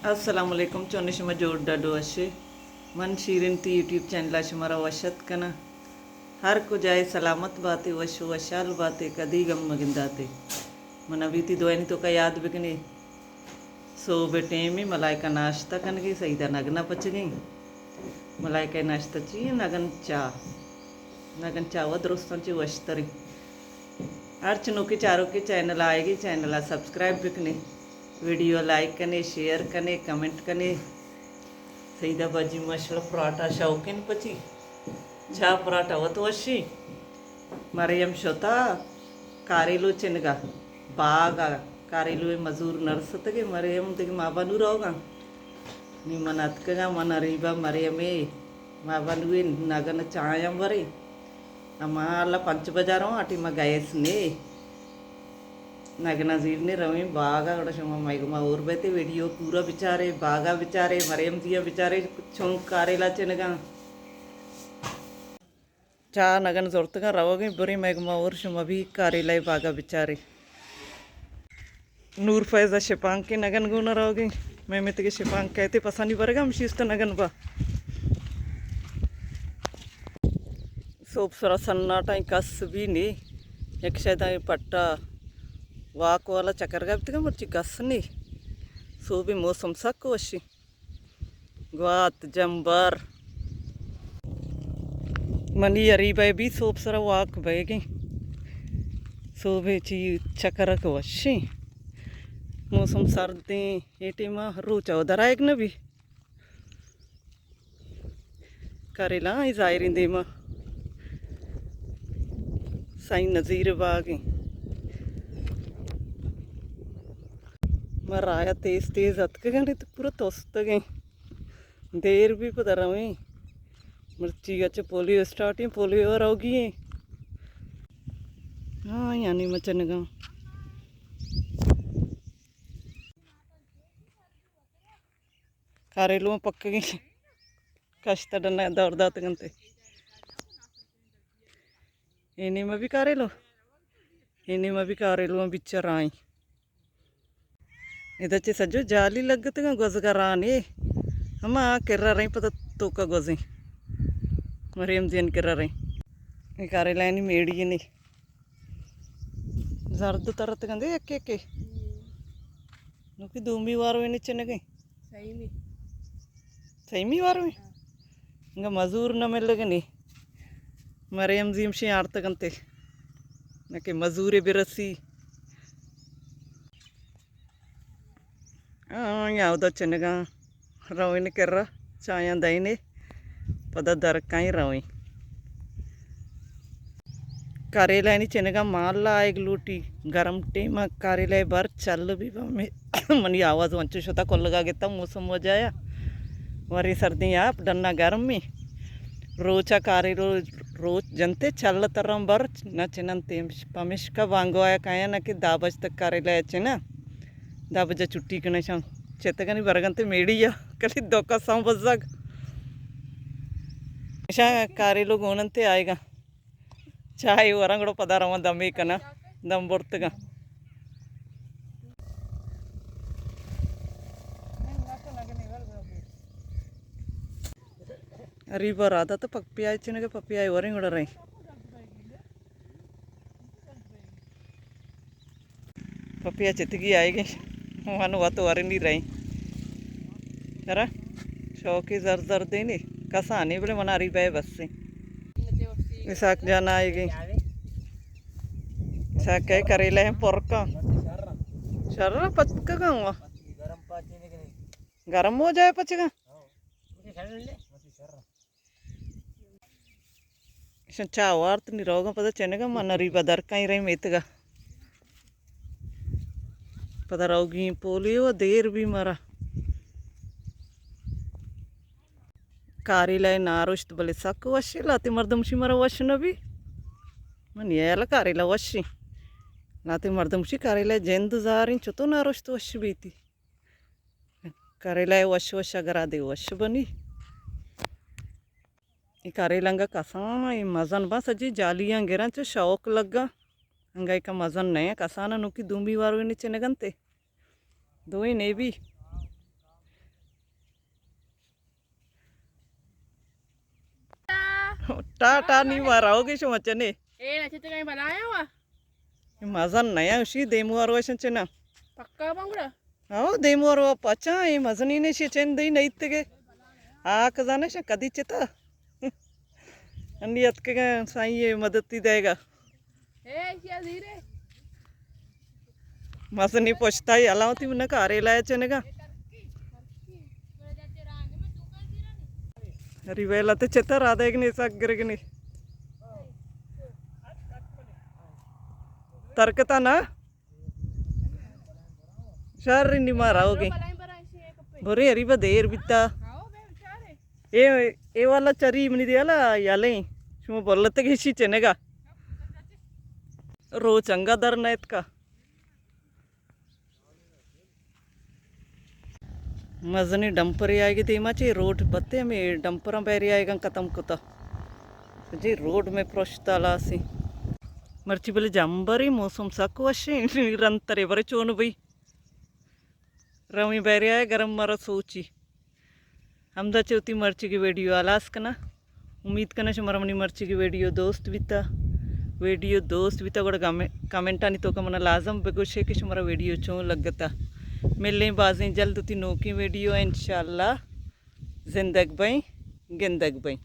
Assalamualaikum चोने शमा जोड़ डाडो अशे मन शीरिन ती यूट्यूब चैनल शमारा वशत कना हर को जाए सलामत बाते वशो वशाल बाते कदी गम मगिंदाते मन अभी ती दोयनी तो का याद बिकने सो बेटे में मलाई का नाश्ता कन गई सही दा नगना पच गई मलाई का नाश्ता ची नगन चा व दोस्तों ची वशतरी अर्चनों के चारों के चैनल आएगी चैनल सब्सक्राइब बिकने वीडियो लाइक कने शेयर कने कमेंट कने सईदा बाजी मसल पराठा शौकीन पची छा पराठा वत वशी मरियम शोता कारेलो चिनगा बागा कारेलो मजूर नरसतगे मरियम दिग माबानु रोगा निमन अतकगा मन अरीबा मरियमे माबानुए नगन चायम वरे अम्मा अल्ला पंच बजारों अटी मा गैस ने नगना जीर ने रवी बागा गड़ा शमा माइगमा और बेते वीडियो पूरा बिचारे बागा बिचारे मरियम दिया बिचारे कुछों कारेला चिनगा चा नगन जोरत का रवोगे बुरी माइगमा और शमा भी कारेला बागा बिचारे नूर फैजा शिपांग के नगन गुना रहोगे मैं मित के शिपांग कहते पसंद बरेगा हम शीस्त नगन बा सोप सरा सन्नाटा कस भी नहीं एक शायद पट्टा वाक वाला चक्कर गया मर्ची गस नहीं सो भी मौसम सक वशी ग्वात जंबर मनी अरी बाय भी सोप सरा वाक बहेगी सो भी ची चक्कर वशी मौसम सर्दी ये टीम रोचा उधर आएग न भी करेला जायरी देमा साई नज़ीर बागी मर आया तेज तेज अतक गए तो पूरा तोस्त गई देर भी पता रही मिर्ची अच्छे पोलियो स्टार्ट है पोलियो और होगी हाँ यानी मचन गा कारेलू पक गई कश्ता डना दौड़ दात गंते इन्हीं में भी कारेलो इन्हीं में भी कारेलू बिचर आई इधर चे सजो जाली लगत गजगर आने हम किर्रा रही पता तो का गजे मरियम दिन किर्रा रही कारेला मेड़ी नहीं जर्द तरत गंदे एक एक नुकी दूमी वार वे चिन्न गई सही वार में इंगा मजूर न मिल गनी मरियम जीम से आर्त गंते नके मजूरे बिरसी ಯಾವುದೋ ಚೆನ್ನಗ ರವಿನ ಕೆರ್ರ ಚಾಯ ದೈನೆ ಪದ ದರಕಾಯಿ रवी करेला नहीं चेनेगा माला एक लूटी गरम टेम करेला बार चल भी मनी आवाज़ वंचू शोता कोल्लगा गेता मौसम हो जाया वरी सर्दी आप डन्ना गर्म में रोचा कारेलो रोज जनते चल तरम बर न चिनंते पमिश का वांगो आया काया ना कि दाबज तक करेला चेना दाबजा चुट्टी कने शाम चेतगनी बरगंते मेड़िया कली दोका सां बजग शा कारेलो गोनंते आएगा चाय वरंगड़ो पदारम दमी कना दम बोर्तगा अरी बार आदा तो पप्पी आए चिनगे पप्पी आए वरंगड़ो रही पपिया चितगी आएगी वहाँ वत वरी नहीं रही जरा शौकी जर जर देनी कसा नहीं बोले मना रही पाए बस से विशाख जाना आएगी विशाख क्या करेला है पोरका शर्रा पचका का हुआ गरम हो जाए पचका चावार तो नहीं रोगा पता चनेगा मन अरी बदर कहीं रही मेतगा पता रहोगी पोलियो देर भी मरा कारेला नारोश्त बले सक वशी लाते मर्दमशी मरा वश न भी मन याला कारेला वशी लाते मर्दमशी कारेला जेंद जारी चुतो नारोश्त वश भी थी कारेला वश वश अगर आदे वश बनी ये कारेलांगा कसा ये मजन बस अजी जालियां गिरा चो शौक लगा अंगाई का मजन नहीं कसाना नुकी दूंबी वार नीचे नगनते दो ही नहीं भी टाटा नहीं माराओगे शो मचने ना चित्र कहीं बनाया हुआ मजा नया उसी देमु और वैसे चना पक्का बंगड़ा आओ देमु और पचा ये मजनी ने शे चेन दई नहीं तके आक जाने शे कदी चिता अन्य के साई ये मदद ही देगा क्या धीरे मजनी पोछता ही अलावती मुन्ना कारे लाया चनेगा रिवेला ते चिता राधा एक नहीं सगर के नहीं तर्कता ना शहर नहीं माराओगे बोरे हरी बदेर बिता ये वाला चरी मनी दिया ला याले शुम बोलते कि इसी चनेगा रो चंगा दर नैत का मजनी डंपर आएगी तेमाची रोड बत्ते में डंपर बैरी आएगा खत्म कुता जी रोड में प्रोश्ताला सी मर्ची बोले जंबरी मौसम साको अशे निरंतर बरे चोन भाई रमी बैरी आए गरम मरा सोची हम दा चौथी मर्ची की वीडियो आलास कना उम्मीद करना मरमनी मर्ची की वीडियो दोस्त बिता కూడా कमेंट आनी तो का मना लाजम बेगोशे कि हमारा वीडियो चो लगता मिलने बाजें जल्द ती नो की वीडियो इंशाल्लाह जिंदग बई गिंदग बई।